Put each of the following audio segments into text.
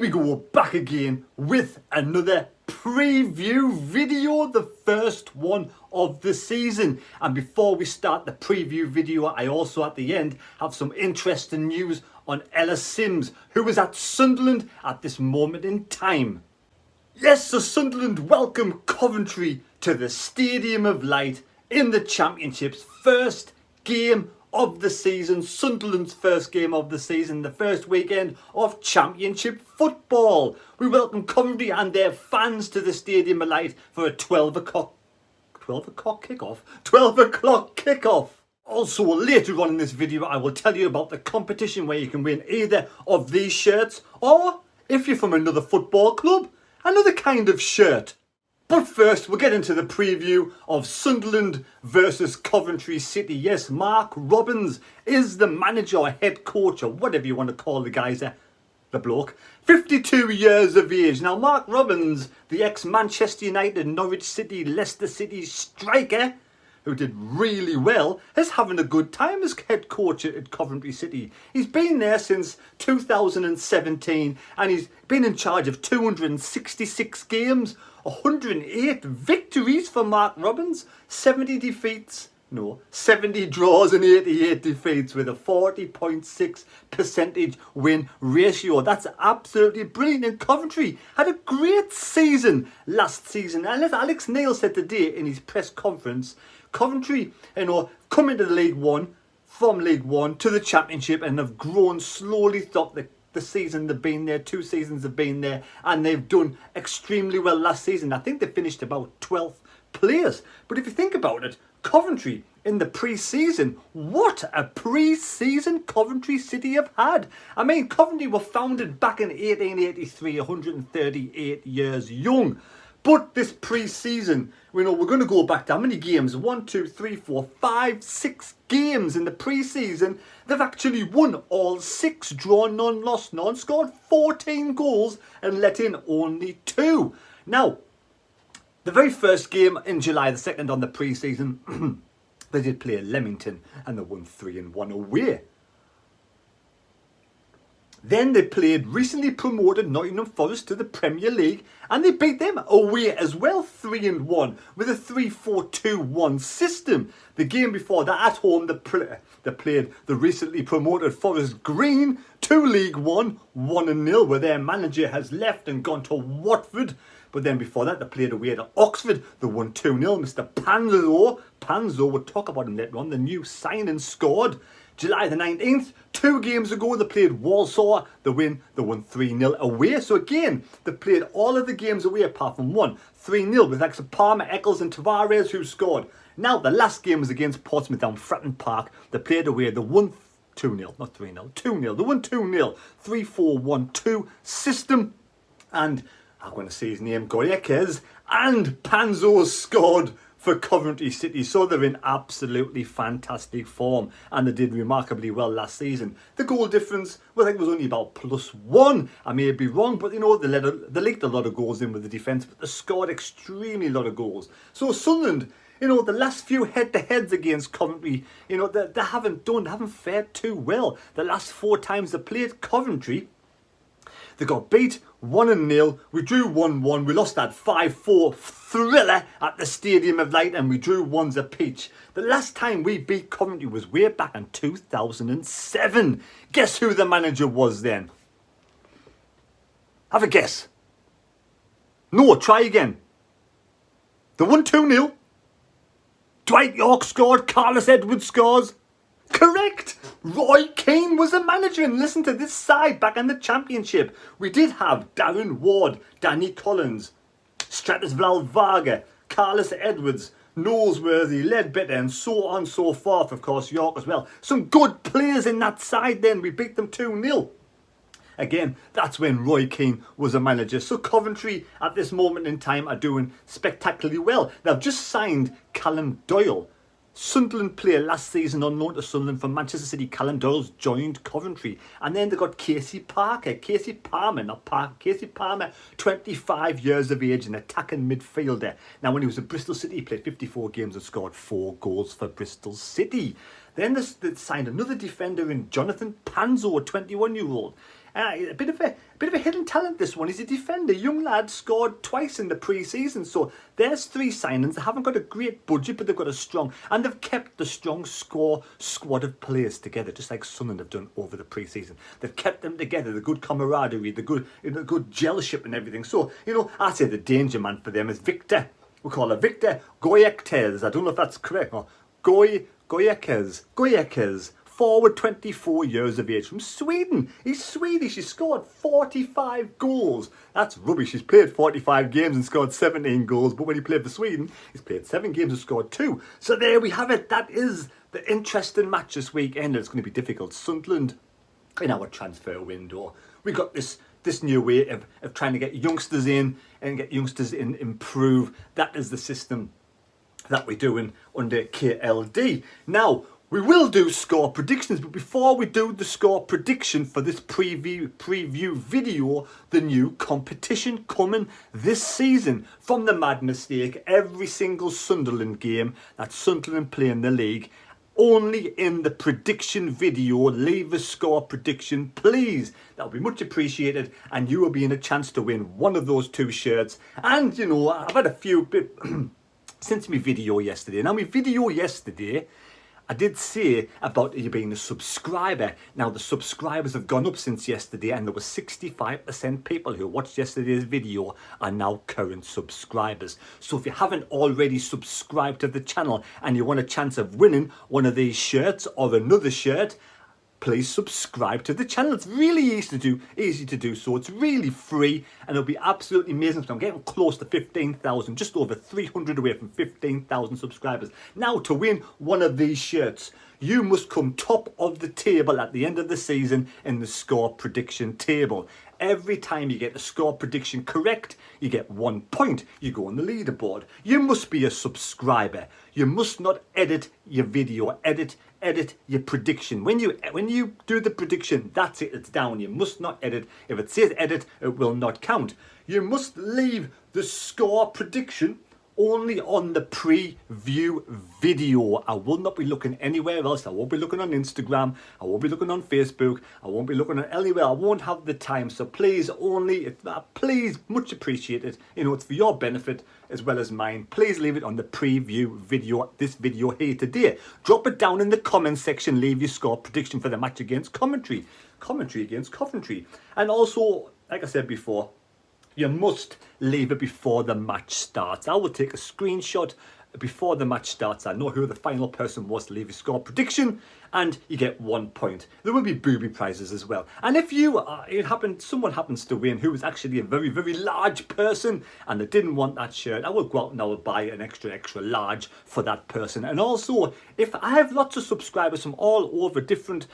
we go back again with another preview video, the first one of the season. And before we start the preview video, I also at the end have some interesting news on Ellis Simms, who is at Sunderland at this moment in time. Yes, so Sunderland welcome Coventry to the Stadium of Light in the Championship's first game of the season, Sunderland's first game of the season, the first weekend of Championship football. We welcome Coventry and their fans to the Stadium of Light for a 12 o'clock kickoff. Also, later on in this video, I will tell you about the competition where you can win either of these shirts, or if you're from another football club, another kind of shirt. But first, we'll get into the preview of Sunderland versus Coventry City. Yes, Mark Robins is the manager or head coach or whatever you want to call the guys there. The bloke. 52 years of age. Now, Mark Robins, the ex-Manchester United, Norwich City, Leicester City striker, who did really well, is having a good time as head coach at Coventry City. He's been there since 2017 and he's been in charge of 266 games, 108 victories for Mark Robins, 70 draws and 88 defeats with a 40.6% win ratio. That's absolutely brilliant. And Coventry had a great season last season. And as Alex Neil said today in his press conference, Coventry, come into the League One, from League One to the Championship, and have grown slowly throughout the season they've been there. 2 seasons have been there, and they've done extremely well last season. I think they finished about 12th place. But if you think about it, Coventry in the pre-season, what a pre-season Coventry City have had. I mean, Coventry were founded back in 1883, 138 years young. But this pre-season, we're going to go back to how many games? 1, 2, 3, 4, 5, 6 games in the pre-season. They've actually won all 6, drawn none, lost none, scored 14 goals and let in only 2. Now, the very first game in July the 2nd on the pre-season, they did play Leamington and they won 3-1 away. Then they played recently promoted Nottingham Forest to the Premier League and they beat them away as well, 3-1 with a 3-4-2-1 system. The game before that at home they played the recently promoted Forest Green to League One, 1-0, where their manager has left and gone to Watford. But then before that they played away at Oxford. They won 2-0. Mr. Panzo, we'll talk about him later on, the new signing, scored. July the 19th, 2 games ago, they played Walsall. They won 3-0 away. So again, they played all of the games away apart from one, 3-0, with like Palmer, Eccles and Tavares who scored. Now, the last game was against Portsmouth down Fratton Park. They played away. They won 2-0, not 3-0, 2-0. They won 2-0, 3-4-1-2 system. And I'm going to say his name, Goyekes, and Panzo scored for Coventry City. So they're in absolutely fantastic form and they did remarkably well last season. The goal difference, well, I think it was only about +1. I may be wrong, but they leaked a lot of goals in with the defence, but they scored extremely lot of goals. So Sunderland, the last few head-to-heads against Coventry, they haven't fared too well. The last 4 times they played Coventry, they got beat 1-0, we drew 1-1, we lost that 5-4 thriller at the Stadium of Light and we drew 1s apiece. The last time we beat Coventry was way back in 2007. Guess who the manager was then? Have a guess. No, try again. They won 2-0. Dwight York scored, Carlos Edwards scores. Correct! Roy Keane was the manager, and listen to this side back in the Championship. We did have Darren Ward, Danny Collins, Stratisval Varga, Carlos Edwards, Noseworthy, Ledbetter and so on and so forth. Of course, York as well. Some good players in that side then. We beat them 2-0. Again, that's when Roy Keane was a manager. So Coventry at this moment in time are doing spectacularly well. They've just signed Callum Doyle, Sunderland player last season on loan to Sunderland from Manchester City. Callum Doyle's joined Coventry. And then they got Casey Palmer, 25 years of age, an attacking midfielder. Now, when he was at Bristol City, he played 54 games and scored 4 goals for Bristol City. Then they signed another defender in Jonathan Panzo, a 21-year-old. A bit of a hidden talent, this one. He's a defender. Young lad, scored twice in the pre-season. So there's 3 signings. They haven't got a great budget, but they've got a strong, and they've kept the strong squad of players together, just like Sunderland have done over the pre-season. They've kept them together, the good camaraderie, the good gelship and everything. So, I say the danger man for them is Victor. We call her Victor Goyektes. I don't know if that's correct. Or Goyekes. Forward, 24 years of age, from Sweden. He's Swedish. He scored 45 goals. That's rubbish. He's played 45 games and scored 17 goals. But when he played for Sweden, he's played 7 games and scored 2. So there we have it. That is the interesting match this weekend. It's going to be difficult. Sunderland, in our transfer window, we got this new way of trying to get youngsters in and get youngsters in, improve. That is the system that we're doing under KLD. Now, we will do score predictions, but before we do the score prediction for this preview video, the new competition coming this season. From the Mad Mistake, every single Sunderland game that Sunderland play in the league, only in the prediction video, leave a score prediction, please. That would be much appreciated, and you will be in a chance to win one of those 2 shirts. And, I've had a few since my video yesterday. Now, my video yesterday, I did say about you being a subscriber. Now, the subscribers have gone up since yesterday, and there were 65% people who watched yesterday's video are now current subscribers. So if you haven't already subscribed to the channel and you want a chance of winning one of these shirts or another shirt, please subscribe to the channel. It's really easy to do so. It's really free, and it'll be absolutely amazing. So I'm getting close to 15,000, just over 300 away from 15,000 subscribers. Now, to win one of these shirts, you must come top of the table at the end of the season in the score prediction table. Every time you get the score prediction correct, you get 1 point. You go on the leaderboard. You must be a subscriber. You must not edit your video. Edit your prediction. When you do the prediction, that's it. It's down. You must not edit. If it says edit, it will not count. You must leave the score prediction only on the preview video. I will not be looking anywhere else. I won't be looking on Instagram. I won't be looking on Facebook. I won't be looking at anywhere. I won't have the time. So please, please, much appreciated. It's for your benefit as well as mine. Please leave it on the preview video, this video here today. Drop it down in the comment section. Leave your score prediction for the match against Coventry against Coventry. And also, like I said before, you must leave it before the match starts. I will take a screenshot before the match starts. I know who the final person was to leave a score prediction, and you get 1 point. There will be booby prizes as well. And if someone happens to win who is actually a very, very large person and they didn't want that shirt, I will go out and I will buy an extra large for that person. And also, if I have lots of subscribers from all over different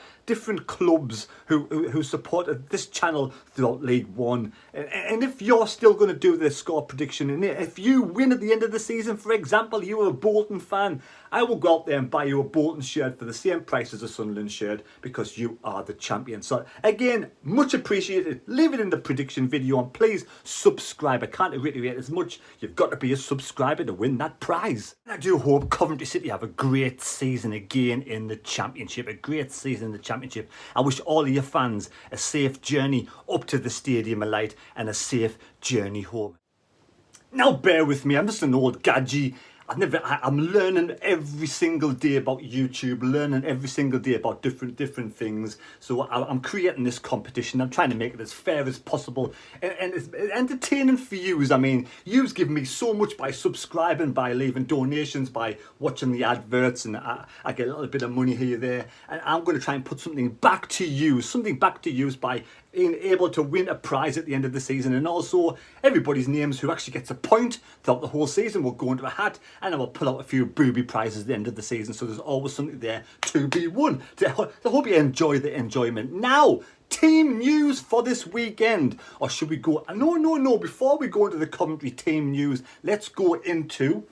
clubs who supported this channel throughout League One, and if you're still going to do the score prediction, and if you win at the end of the season, for example, you were a Bolton fan, I will go out there and buy you a Bolton shirt for the same price as a Sunderland shirt, because you are the champion. So again, much appreciated. Leave it in the prediction video, and please subscribe. I can't reiterate as much. You've got to be a subscriber to win that prize. I do hope Coventry City have a great season again in the Championship. A great season in the Championship. I wish all of your fans a safe journey up to the Stadium of Light and a safe journey home. Now bear with me, I'm just an old gadgie. I'm learning every single day about YouTube, learning every single day about different things. So I'm creating this competition. I'm trying to make it as fair as possible and it's entertaining for yous. I mean, yous give me so much by subscribing, by leaving donations, by watching the adverts, and I get a little bit of money here, there. And I'm going to try and put something back to you, by being able to win a prize at the end of the season. And also, everybody's names who actually gets a point throughout the whole season will go into a hat, and I will pull out a few booby prizes at the end of the season. So there's always something there to be won. So I hope you enjoy the enjoyment. Now, team news for this weekend. Or should we go? No. Before we go into the Coventry team news, let's go into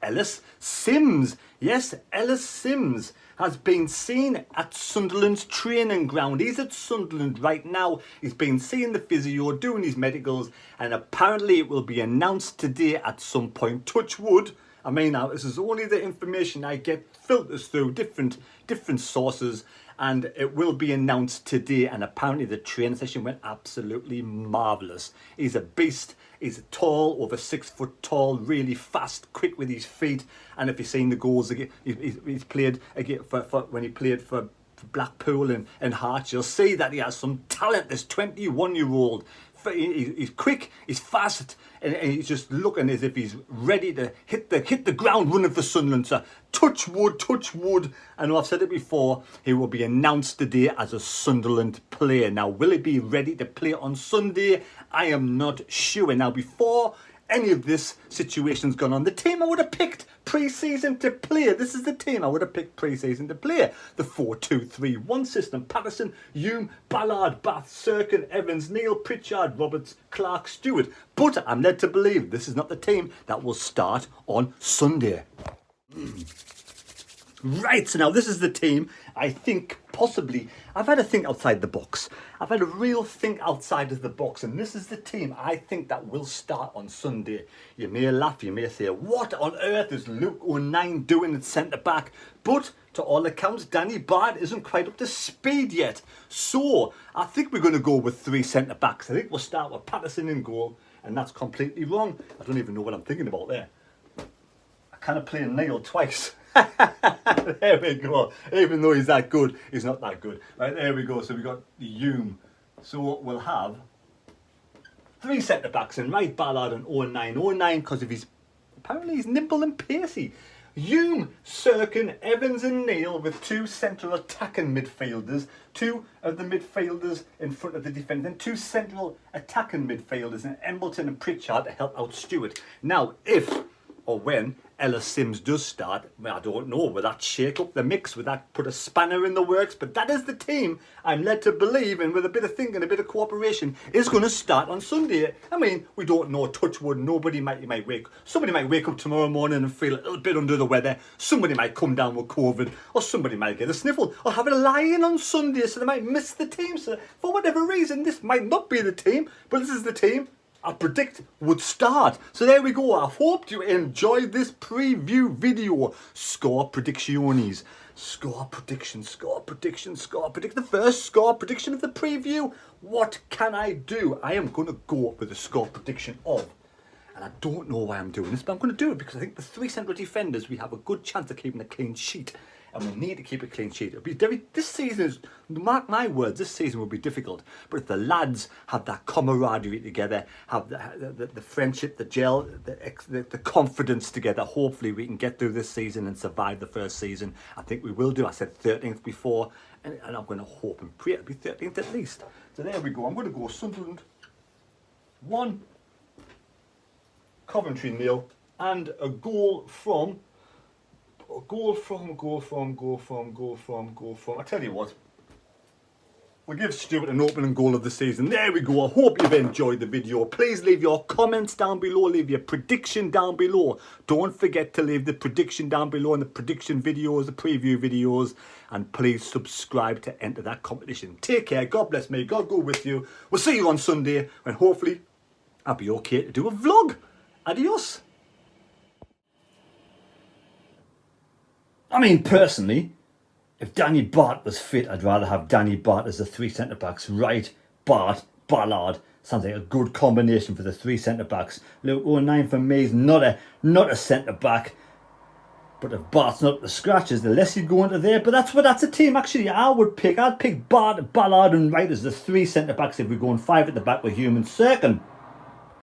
Ellis Simms. Yes, Ellis Simms has been seen at Sunderland's training ground. He's at Sunderland right now. He's been seeing the physio, doing his medicals, and apparently it will be announced today at some point. Touch wood. I mean, now this is only the information I get, filters through different sources, and it will be announced today. And apparently the training session went absolutely marvellous. He's a beast. He's tall, over 6 foot tall, really fast, quick with his feet. And if you've seen the goals, he's played again when he played for Blackpool and Hearts, you'll see that he has some talent. This 21-year-old. He's quick, he's fast, and he's just looking as if he's ready to hit the ground running for Sunderland. So touch wood, touch wood. I know I've said it before, he will be announced today as a Sunderland player. Now, will he be ready to play on Sunday? I am not sure. Now, before any of this situation's gone on, the team I would have picked pre-season to play. This is the team I would have picked pre-season to play. The 4-2-3-1 system. Patterson, Hume, Ballard, Bath, Serkin, Evans, Neil, Pritchard, Roberts, Clark, Stewart. But I'm led to believe this is not the team that will start on Sunday. Right, so now this is the team I think possibly, I've had a think outside the box. I've had a real think outside of the box, and this is the team I think that will start on Sunday. You may laugh, you may say, what on earth is Luke O'Nien doing at centre-back? But to all accounts, Danny Bard isn't quite up to speed yet. So I think we're going to go with 3 centre-backs. I think we'll start with Patterson in goal, and that's completely wrong. I don't even know what I'm thinking about there. I kind of played Neil twice. There we go. Even though he's that good, he's not that good. Right, there we go. So we got Hume. So we'll have 3 centre-backs in right, Ballard and O'Nien. O'Nien because of his, apparently he's nimble and pacey. Hume, Serkin, Evans and Neil with 2 central attacking midfielders. 2 of the midfielders in front of the defence. And 2 central attacking midfielders in Embleton and Pritchard to help out Stewart. Now, if or when Ellis Simms does start, well, I don't know, will that shake up the mix? Will that put a spanner in the works? But that is the team I'm led to believe, and with a bit of thinking, a bit of cooperation, is going to start on Sunday. I mean, we don't know, touch wood, somebody might wake up tomorrow morning and feel a little bit under the weather. Somebody might come down with COVID, or somebody might get a sniffle, or have a lie-in on Sunday, so they might miss the team. So for whatever reason, this might not be the team, but this is the team I predict would start. So there we go. I hope you enjoyed this preview video. Score predictions. Score prediction. The first score prediction of the preview. What can I do? I am going to go with a score prediction of, and I don't know why I'm doing this, but I'm going to do it because I think the 3 central defenders, we have a good chance of keeping a clean sheet. And we need to keep a clean sheet. It'll be this season is, mark my words, this season will be difficult. But if the lads have that camaraderie together, have the friendship, the gel, the confidence together, hopefully we can get through this season and survive the first season. I think we will do. I said 13th before, and I'm going to hope and pray it'll be 13th at least. So there we go. I'm going to go Sunderland 1, Coventry 0, and a goal from. I tell you what, we'll give Stewart an opening goal of the season. There we go. I hope you've enjoyed the video. Please leave your comments down below. Leave your prediction down below. Don't forget to leave the prediction down below in the prediction videos, the preview videos. And please subscribe to enter that competition. Take care. God bless me. God go with you. We'll see you on Sunday when hopefully I'll be okay to do a vlog. Adios. I mean, personally, if Danny Bart was fit, I'd rather have Danny Bart as the 3 centre-backs. Right, Bart, Ballard. Sounds like a good combination for the 3 centre-backs. Luke O'Nien for me is not a centre-back. But if Bart's not at the scratches, the less you go into there. But that's a team, actually, I'd pick Bart, Ballard and Wright as the 3 centre-backs if we're going 5 at the back with Hume and Serkin.